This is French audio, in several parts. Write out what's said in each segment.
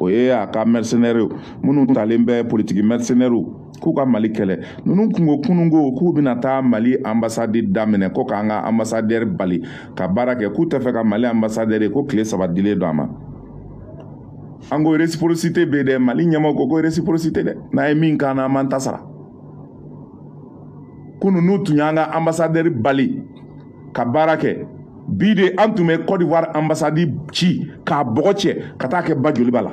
o ye a ka mercenaires minnu talen bɛ politique mercenaires k'u ka Mali kɛlɛ ninnu kungo kunungo k'u bɛna taa Mali ambassade daminɛ ko k'an ka ambassadeur bali ka baara kɛ k'u tɛ fɛ ka Mali ambassadeur ye ko tile 3 dilen don a ma an ko réciprocité bɛ dɛ Mali ɲɛmɔgɔ ko réciprocité dɛ n'a ye min k'an na an m'an ta sara kunu n'u tun y'an ka ambassadeur bali ka baara kɛ bi de an tun bɛ Côte d'Ivoire ambassade ci k'a bɔgɔ cɛ ka taa kɛ ba joliba la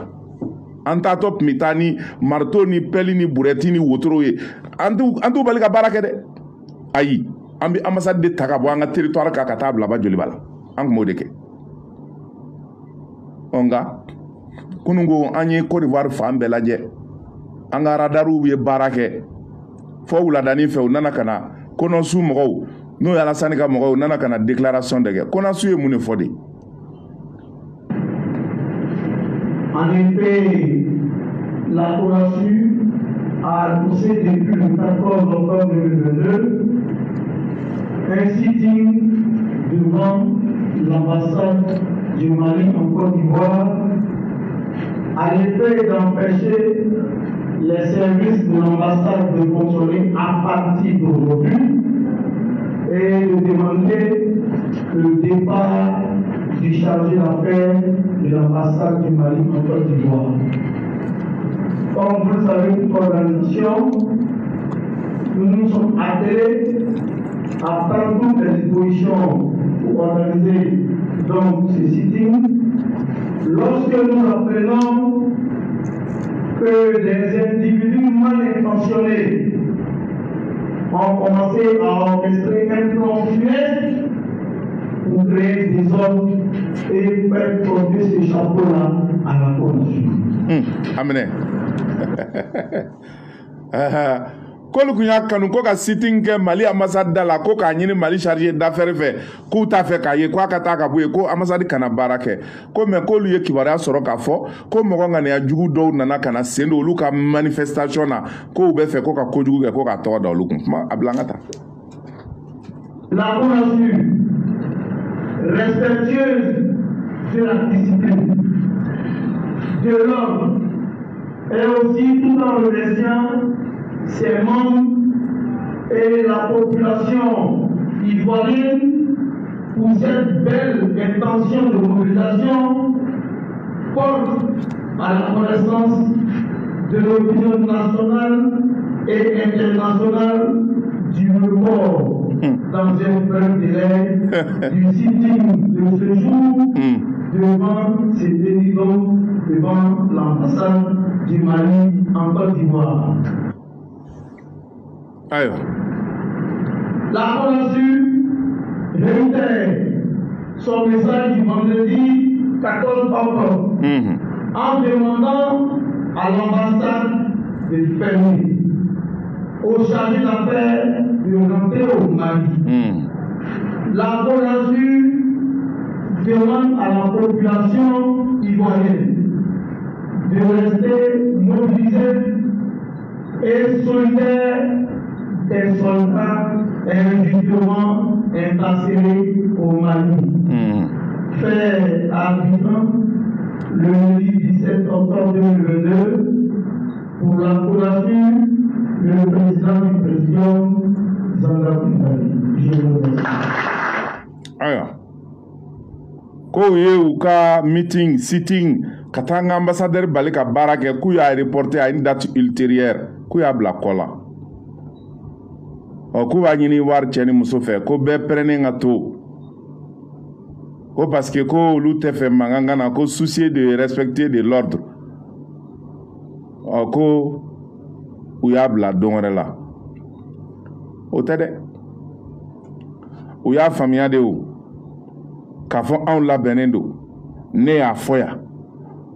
an taatɔ tun bɛ taa ni marteau ni pelle ni burɛti ni wotoro ye an t'u bali ka baara kɛ dɛ ayi an bɛ ambassade de ta ka bɔ an ka territoire kan ka taa bila ba joliba la an tun b'o de kɛ nka kunungo an ye Côte d'Ivoire fan bɛɛ lajɛ an ka radariw ye baara kɛ fɔ wuladani fɛ u nana ka na kɔnɔsu mɔgɔw n'o ye Alassane ka mɔgɔw u nana ka na déclaration de kɛ kɔnɔsu ye mun de fɔ de. En effet, la CONASU a annoncé depuis le 14 octobre 2022 un sitting devant l'ambassade du Mali en Côte d'Ivoire à l'effet d'empêcher les services de l'ambassade de contrôler à partir d'aujourd'hui et de demander le départ du chargé d'affaires de l'ambassade du Mali en Côte d'Ivoire. Comme vous le savez, toute organisation, nous nous sommes attelés à prendre toutes les dispositions pour organiser donc ces sittings. Lorsque nous apprenons que des individus mal intentionnés ont commencé à orchestrer un plan funeste pour créer des ordres et faire porter ces chapeaux-là à la CONASU. Amen. Kolu kunya kanu ko ka sitting ke Mali ambassade la ko ka nyini Mali chargé d'affaires fait ko ta fait ka ye ko aka ta ka buye ko ambassade kana barake ko me ko lu ye kibara soro ka fo ko mo ko ngane ya jugu do nana kana sendo lu ka manifestation na ko be fait ko ka kojugu ke ko ka to da lu kuma ablangata la CONASU respectueuse de la discipline de l'ordre et aussi tout en remerciant ses membres et la population ivoirienne pour cette belle intention de mobilisation porte à la connaissance de l'opinion nationale et internationale du report dans un bref délai du sitting de ce jour devant ces délits devant l'ambassade du Mali en Côte d'Ivoire. La CONASU réitère son message du vendredi 14 octobre en demandant à l'ambassade de fermer, au chargé d'affaires de rentrer au Mali. La CONASU demande à la population ivoirienne de rester mobilisée et solidaire des soldats injustement incarcérés au Mali. Fait à Abidjan le lundi 17 octobre 2022 pour la CONASU, le président Zangabi Mali. Je vous remercie. Alors, ko ye u ka meeting sitting katanga ambassadeur bali ka baara kɛ k'u y'a reporter à une date ultérieure k'u y'a bila kɔ la k'u b'a ɲini wari cɛ ni muso fɛ ko bɛɛ pɛrɛnnen ka to ko parce que ko olu tɛ fɛ mankan ka na ko soucier de respecter de l'ordre ko u y'a bila don wɛrɛ la o tɛ dɛ u y'a faamuya de o k'a fɔ anw labɛnnen don ne y'a fɔ yan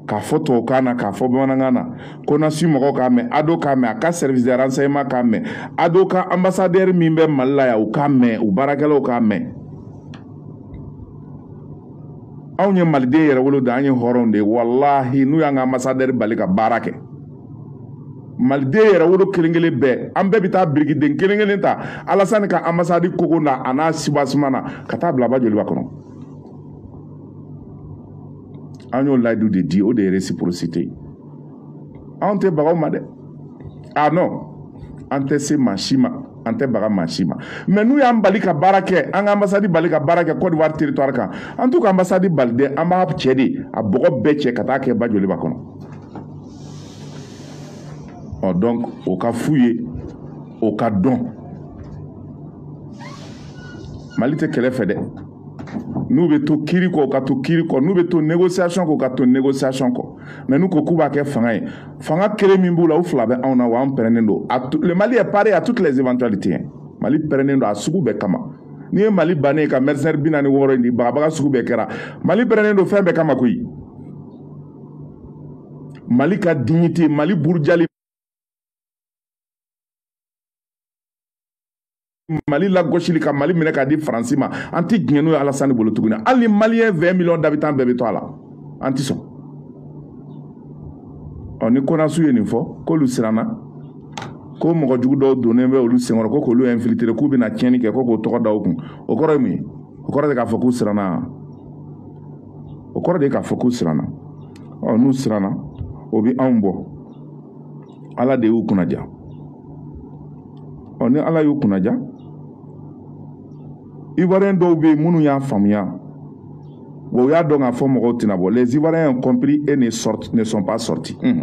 k'a fɔ tubabukan na k'a fɔ bamanankan na CONASU mɔgɔw k'a mɛn ADO k'a mɛn a ka service de renseignement k'a mɛn ADO ka ambassadeur min bɛ Mali la yan u k'a mɛn u baarakɛlaw k'a mɛn anw ye maliden yɛrɛ wolo da an ye hɔrɔnw de ye walahi n'u y'an ka ambassadeur bali ka baara kɛ maliden yɛrɛ wolo kelen kelen bɛɛ an bɛɛ bɛ taa birikiden kelen kelen ta Alassane ka ambassade kogo na a n'a soubassement na ka taa bila ba joliba kɔnɔ an y'o layidu de di o de ye réciprocité an tɛ baga ma dɛ ah non an tɛ se maa si ma an tɛ baga maa si ma mais n'u y'an bali ka baara kɛ an ka ambassade bali ka baara kɛ Côte d'Ivoire territoire kan an t'u ka ambassade bali dɛ an b'a cɛ de a bɔgɔ bɛɛ cɛ ka taa kɛ Bajoliba kɔnɔ donc o ka f'u ye o ka dɔn Mali tɛ kɛlɛ fɛ dɛ n'u bɛ to kiri kɔ ka to kiri kɔ n'u bɛ to négociation kɔ ka to négociation kɔ mais n'u ko k'u b'a kɛ fanga ye fanga kelen min b'u la u fila bɛ anw na wa an pɛrɛnnen don le Mali est paré à toutes les éventualités hein. Mali pɛrɛnnen don a sugu bɛɛ kama n'i ye Mali bannen ka mercenaire 46 in di bagabaga sugu bɛɛ kɛra Mali pɛrɛnnen don fɛn bɛɛ kama koyi Mali ka dignité Mali burujali Mali la gauchili ka Mali minɛ k'a di Faransi ma an tɛ diɲɛ n'o ye Alassane bolo tuguni hali ni Malien 20 millions d'habitants bɛɛ bɛ to a la an tɛ sɔn ni Konasu ye nin fɔ k'olu siranna ko mɔgɔ jugu dɔw donnen bɛ olu senkɔrɔ ko k'olu infiltrer k'u bɛna tiɲɛni kɛ ko k'o tɔgɔ da u kun o kɔrɔ ye mun ye o kɔrɔ de k'a fɔ k'u siranna o kɔrɔ de k'a fɔ k'u siranna n'u siranna o bɛ anw bɔ Ala de y'u kunnaja ni Ala y'u kunnaja Ivoiriens dɔw bɛ yen minnu y'a faamuya bon u y'a dɔn k'a fɔ mɔgɔw tɛna bɔ les Ivoiriens ont compris et ne sont pas sortis Il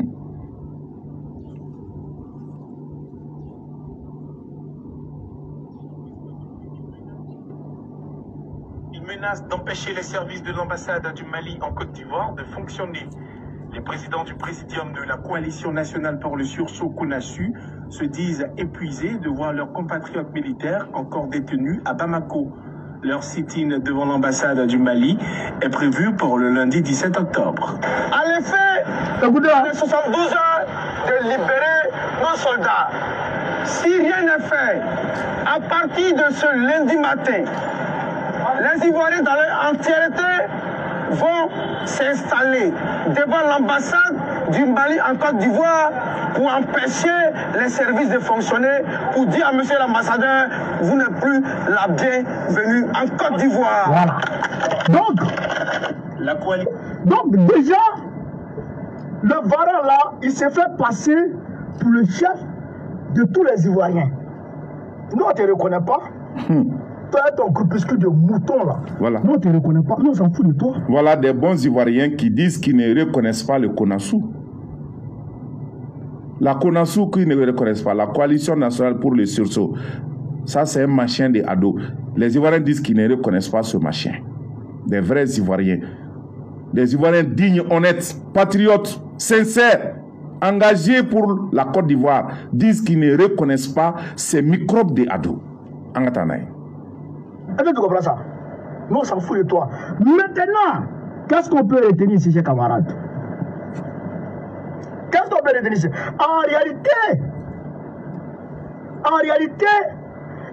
menace d'empêcher les services de l'ambassade du Mali en Côte d'Ivoire de fonctionner. Les présidents du présidium de la coalition nationale pour le sursaut Konasu se disent épuisés de voir leurs compatriotes militaires encore détenus à Bamako. Leur sit-in devant l'ambassade du Mali est prévu pour le lundi 17 octobre. À l'effet, il y a 72 heures de libérer nos soldats. Si rien n'est fait, à partir de ce lundi matin, les Ivoiriens dans leur entièreté vont s'installer devant l'ambassade du Mali en Côte d'Ivoire pour empêcher les services de fonctionner, pour dire à monsieur l'ambassadeur, vous n'êtes plus la bienvenue en Côte d'Ivoire. Voilà. Donc déjà, le Varan là, il s'est fait passer pour le chef de tous les Ivoiriens. Nous, on ne te reconnaît pas. Toi, ton groupuscule de moutons là. Voilà. Nous, on ne te reconnaît pas. Nous, on s'en fout de toi. Voilà des bons Ivoiriens qui disent qu'ils ne reconnaissent pas le Konasu. La Konasu qui ne reconnaissent pas, la coalition nationale pour le sursaut. Ça, c'est un machin de ado. Les Ivoiriens disent qu'ils ne reconnaissent pas ce machin. Des vrais Ivoiriens. Des Ivoiriens dignes, honnêtes, patriotes, sincères, engagés pour la Côte d'Ivoire, disent qu'ils ne reconnaissent pas ces microbes de ado. Angatanaï. Est-ce que tu comprends ça? Nous, on s'en fout de toi. Maintenant, qu'est-ce qu'on peut retenir ici, chers camarades? Qu'est-ce qu'on peut retenir ici? En réalité,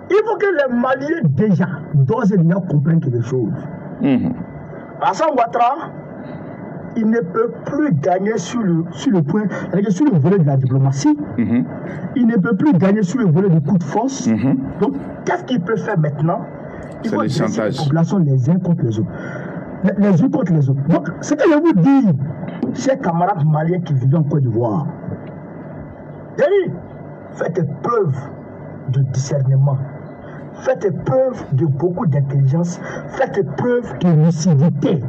il faut que les Maliens déjà, d'ores et déjà, comprennent quelque chose. Alassane Ouattara, il ne peut plus gagner sur le point, sur le volet de la diplomatie. Il ne peut plus gagner sur le volet du coup de force. Donc, qu'est-ce qu'il peut faire maintenant? Il faut dresser les populations les uns contre les autres. Les uns contre les autres. Donc, ce que je vous dis, chers camarades maliens qui vivent en Côte d'Ivoire, faites preuve de discernement. Faites preuve de beaucoup d'intelligence. Faites preuve de lucidité.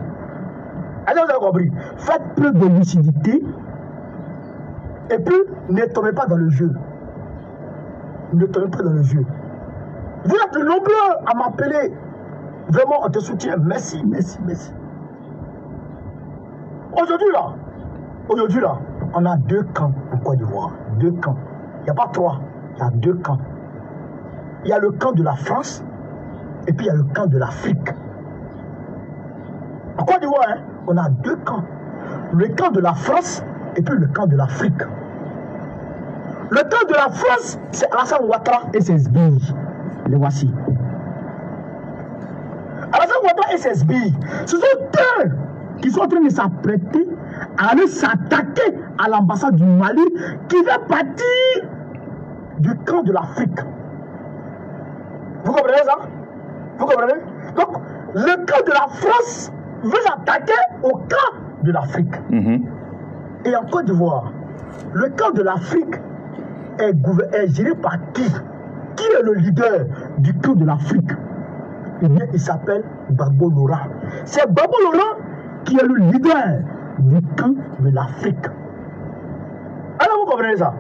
Alors, vous avez compris. Faites preuve de lucidité. Et puis, ne tombez pas dans le jeu. Ne tombez pas dans le jeu. Vous êtes nombreux à m'appeler. Vraiment, on te soutient. Merci, merci, merci. Aujourd'hui là, on a 2 camps en Côte d'Ivoire. 2 camps. Il n'y a pas 3. Il y a 2 camps. Il y a le camp de la France et puis il y a le camp de l'Afrique. En Côte d'Ivoire, hein, on a 2 camps. Le camp de la France et puis le camp de l'Afrique. Le camp de la France, c'est Alassane Ouattara et ses sbilles. Les voici. Alassane Ouattara et ses sbilles, ce sont eux qui sont en train de s'apprêter à aller s'attaquer à l'ambassade du Mali qui fait partie du camp de l'Afrique. Vous comprenez ça? Vous comprenez? Donc, le camp de la France veut s'attaquer au camp de l'Afrique. Et en Côte d'Ivoire, le camp de l'Afrique est géré par qui? Qui est le leader du camp de l'Afrique? Eh bien, il s'appelle Gbagbo Laurent. C'est Gbagbo Laurent qui est le leader du camp de l'Afrique. Alors vous comprenez ça?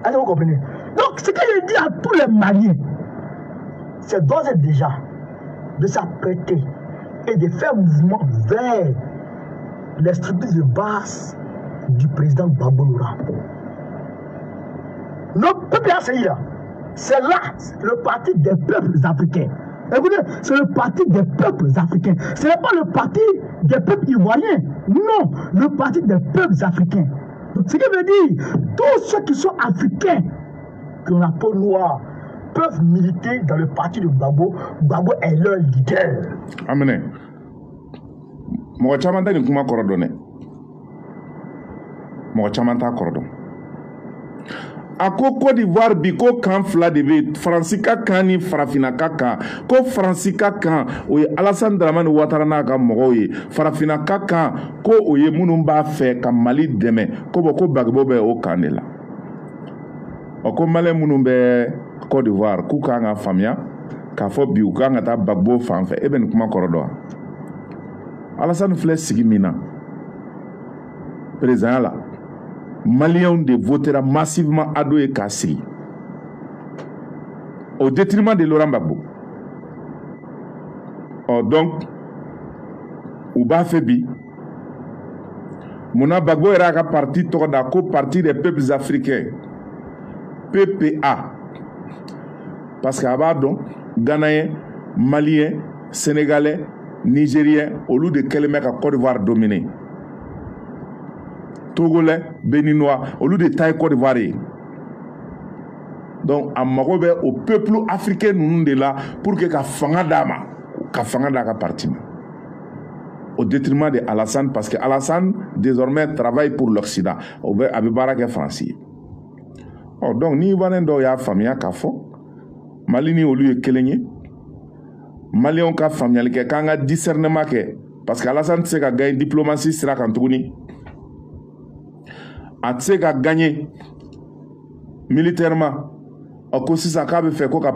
Alors vous comprenez? Donc, ce que je dis à tous les Maliens, c'est d'ores et déjà de s'apprêter et de faire mouvement vers les structures de base du président Gbagbo Laurent. Notre PPACI là, c'est là le parti des peuples africains. Écoutez, c'est le parti des peuples africains. Ce n'est pas le parti des peuples ivoiriens. Non, le parti des peuples africains. Donc, ce qui veut dire, tous ceux qui sont africains, qui ont la peau noire, peuvent militer dans le parti de Gbagbo. Gbagbo est leur leader. Amen. Moi, chamanta ni kuma korodone. Moi, chamanta korodon. A ko Côte d'Ivoire bi ko kan fila de be Fransika kan ni Farafinaka kan ko Fransika kan o ye Alassane Dramane Ouattara n'a ka mɔgɔw ye Farafinaka kan ko o ye minnu b'a fɛ ka Mali dɛmɛ ko bon ko Gbagbo bɛ o kan de la o ko Malien minnu bɛ Côte d'Ivoire k'u kan ka faamuya k'a fɔ bi u kan ka taa Gbagbo fan fɛ e bɛ nin kuma kɔrɔ dɔn wa Alassane filɛ sigi min na président la Maliens de votera massivement à dos et cassé au détriment de Laurent Gbagbo. Donc, Ouba Febi, Mouna Gbagbo era un parti Tokodako, parti des peuples africains, PPA. Parce qu'Abadon, Ghanéens, Maliens, Sénégalais, Nigériens, au lieu de quel mec à Côte d'Ivoire dominé. Togolais, Béninois, au lieu de taille Côte d'Ivoire. Donc, à Maroc, au peuple africain, nous sommes là pour que Fanga parti. Au détriment de Alassane, parce que Alassane, désormais, travaille pour l'Occident. Avec Barak français. Donc, ni Vanendo ya famille Kafo, Malini au lieu de Kelenye, Malion ka famille, qui a discernement, parce qu'Alassane sait qu'il gagné diplomatie, sera quand a tse ka gagné militairement a ko sisan k'a bɛ fɛ ko ka